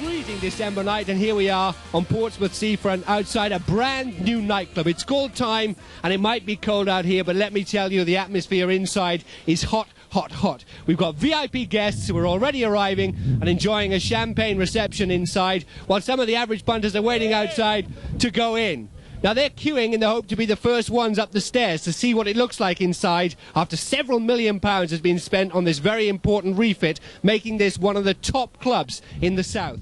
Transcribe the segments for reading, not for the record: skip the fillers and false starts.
freezing December night, and here we are on Portsmouth seafront outside a brand new nightclub. It's called Time, and it might be cold out here, but let me tell you, the atmosphere inside is hot, hot, hot. We've got VIP guests who are already arriving and enjoying a champagne reception inside, while some of the average punters are waiting outside to go in. Now, they're queuing in the hope to be the first ones up the stairs to see what it looks like inside after several £1 million has been spent on this very important refit, making this one of the top clubs in the south.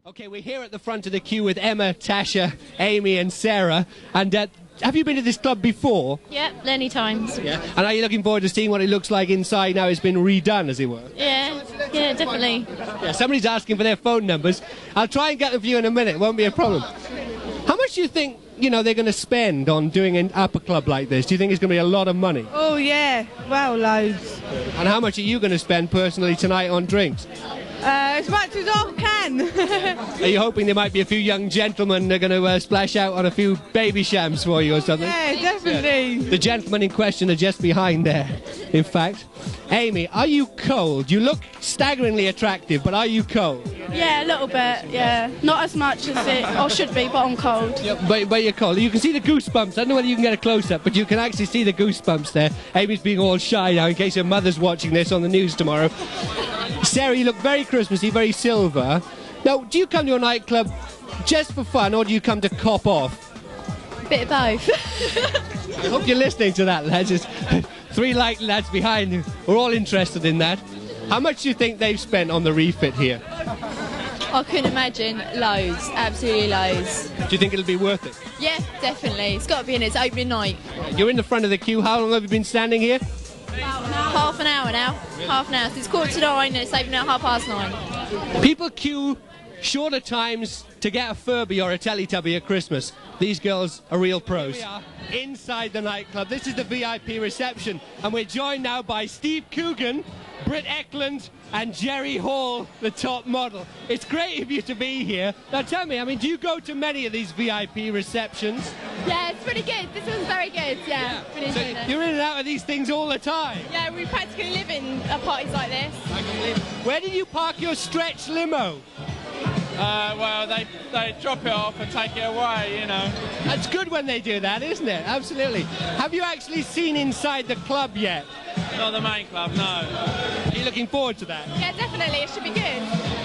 Okay, we're here at the front of the queue with Emma, Tasha, Amy and Sarah. And have you been to this club before? Yeah, many times. Yeah. And are you looking forward to seeing what it looks like inside now it's been redone, as it were? Yeah, definitely. Yeah, somebody's asking for their phone numbers. I'll try and get them for you in a minute, won't be a problem. How much do you think, they're going to spend on doing an upper club like this? Do you think it's going to be a lot of money? Oh, yeah. Well, loads. And how much are you going to spend personally tonight on drinks? As much as I can. Are you hoping there might be a few young gentlemen that are going to splash out on a few baby shams for you or something? Yeah, definitely. Yeah. The gentlemen in question are just behind there, in fact. Amy, are you cold? You look staggeringly attractive, but are you cold? Yeah, a little bit, yeah. Not as much as it or should be, but I'm cold. Yeah, but you're cold. You can see the goosebumps. I don't know whether you can get a close-up, but you can actually see the goosebumps there. Amy's being all shy now in case her mother's watching this on the news tomorrow. Sarah, you look very Christmassy, very silver. Now, do you come to a nightclub just for fun, or do you come to cop off? Bit of both. I hope you're listening to that, lads. There's 3 light lads behind you. We're all interested in that. How much do you think they've spent on the refit here? I couldn't imagine. Loads. Absolutely loads. Do you think it'll be worth it? Yeah, definitely. It's got to be in its opening night. You're in the front of the queue. How long have you been standing here? Half an hour now. Really? Half an hour. So it's 9:15 and it's opening at 9:30. People queue shorter times to get a Furby or a Teletubby at Christmas. These girls are real pros. Here we are inside the nightclub. This is the VIP reception, and we're joined now by Steve Coogan, Britt Eklund and Jerry Hall, the top model. It's great of you to be here. Now tell me, do you go to many of these VIP receptions? Yeah, it's pretty good. This one's very good, yeah. Really so you're in and out of these things all the time? Yeah, we practically live in parties like this. Where did you park your stretch limo? Well, they drop it off and take it away, That's good when they do that, isn't it? Absolutely. Have you actually seen inside the club yet? Not the main club, no. Are you looking forward to that? Yeah, definitely. It should be good.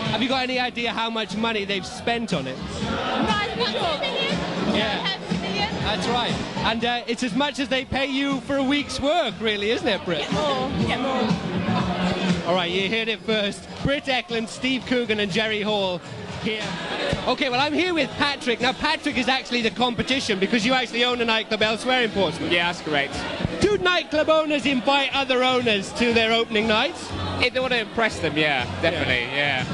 Have you got any idea how much money they've spent on it? Right, $1 million. Yeah. $1 million. That's right. And it's as much as they pay you for a week's work, really, isn't it, Britt? Get more. All right, you heard it first. Britt Eklund, Steve Coogan and Jerry Hall here. Okay, well, I'm here with Patrick. Now, Patrick is actually the competition because you actually own a nightclub elsewhere in Portsmouth. Yeah, that's correct. Do nightclub owners invite other owners to their opening nights? If they want to impress them, yeah, definitely, yeah.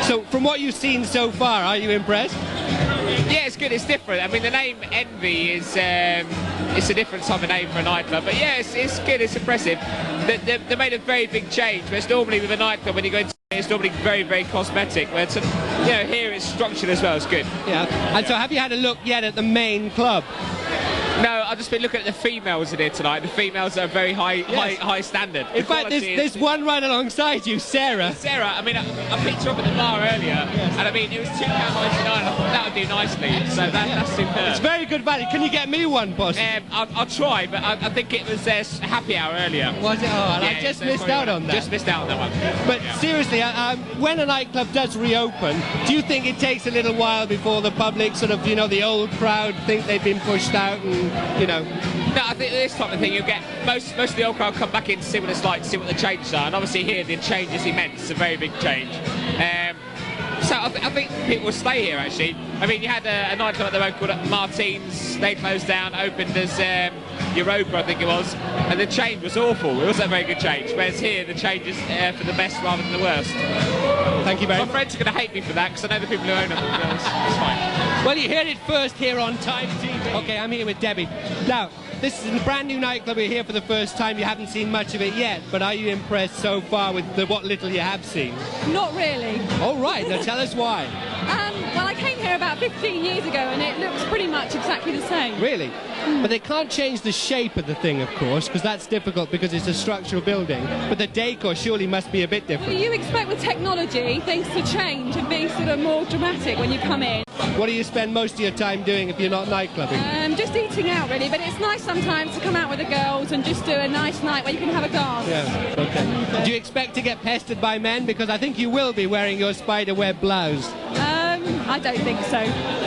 So, from what you've seen so far, are you impressed? Yeah, it's good, it's different. The name Envy is it's a different type of name for a nightclub, but yeah, it's good, it's impressive. They made a very big change, whereas normally with a nightclub, when you go into it's normally very, very cosmetic, where here it's structured as well, it's good. Yeah, and so have you had a look yet at the main club? No, I've just been looking at the females in here tonight. The females are very high standard. In fact, there's one right alongside you, Sarah. Sarah, I picked her up at the bar earlier, and it was £2.99. I thought that would do nicely, so that's superb. It's very good value. Can you get me one, boss? I'll try, but I think it was happy hour earlier. Was it? Oh, and I just missed out on that. Just missed out on that one. But seriously, when a nightclub does reopen, do you think it takes a little while before the public the old crowd think they've been pushed out and, No, I think this type of thing, you'll get most of the old crowd come back in to see what it's like, to see what the changes are, and obviously here the change is immense. It's a very big change. So I think people will stay here, actually. You had a nightclub at the road called Martine's. They closed down, opened as Europa, I think it was, and the change was awful. It wasn't a very good change, whereas here the change is for the best rather than the worst. Thank you very much. My friends are going to hate me for that, because I know the people who own them. It's fine. Well, you heard it first here on Time TV. Okay, I'm here with Debbie. Now, this is a brand new nightclub. We're here for the first time. You haven't seen much of it yet, but are you impressed so far with what little you have seen? Not really. All right, now tell us why. Well, I came here about 15 years ago and it looks pretty much exactly the same. Really? But they can't change the shape of the thing, of course, because that's difficult because it's a structural building. But the decor surely must be a bit Well, different. you expect with technology things to change and be sort of more dramatic when you come in. What do you spend most of your time doing if you're not nightclubbing? Just eating out really, but it's nice sometimes to come out with the girls and just do a nice night where you can have a dance. Yeah, okay. Do you expect to get pestered by men? Because I think you will be wearing your spider web blouse. I don't think so.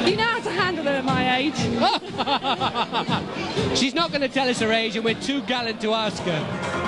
You know how to handle them at my age. She's not going to tell us her age, and we're too gallant to ask her.